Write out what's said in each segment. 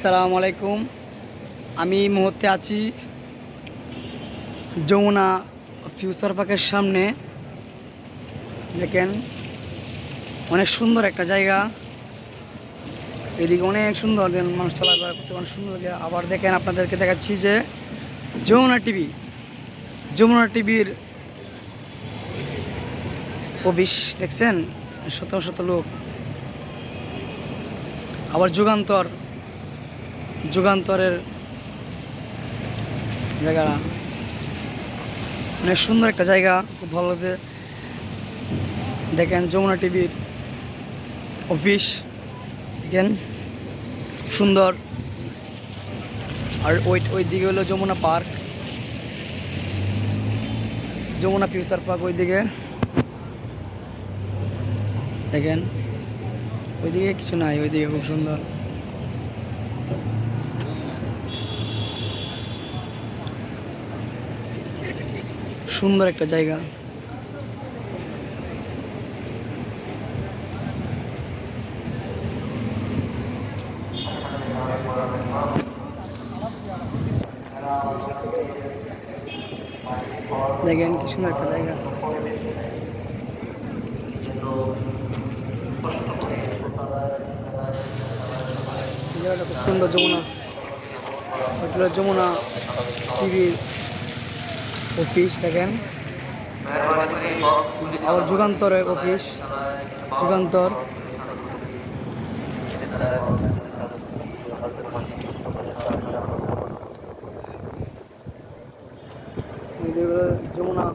আসসালামু আলাইকুম। আমি এই মুহূর্তে আছি যমুনা ফিউচার পার্কের সামনে। দেখেন অনেক সুন্দর একটা জায়গা, এদিকে অনেক সুন্দর মানুষ চলাফেরা করতে অনেক সুন্দর লাগে। আবার দেখেন আপনাদেরকে দেখাচ্ছি যে যমুনা টিভির অফিস দেখছেন, শত শত লোক। আবার যুগান্তরের জায়গা, অনেক সুন্দর একটা জায়গা, খুব ভালো লাগে। দেখেন যমুনা টিভির অফিস, দেখেন সুন্দর। আর ওই দিকে হলো Jamuna park, Jamuna future park ওই দিকে। দেখেন ওইদিকে কিছু নাই, ওইদিকে খুব সুন্দর। সুন্দর একটা জায়গা। দেখেন কি সুন্দর একটা জায়গা। জায়গাটা খুব সুন্দর। যমুনা টিভির অফিস দেখেন। আবার যুগান্তরের অফিস, যুগান্তর। যমুনা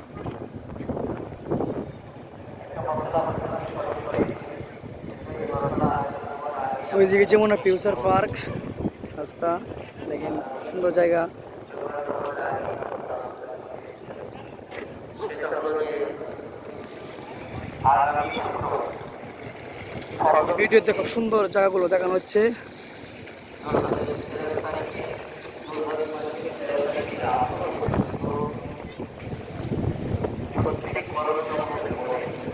ওইদিকে যমুনা ফিউচার পার্ক রাস্তা। দেখেন সুন্দর জায়গা। ভিডিওতে খুব সুন্দর জায়গাগুলো দেখানো হচ্ছে।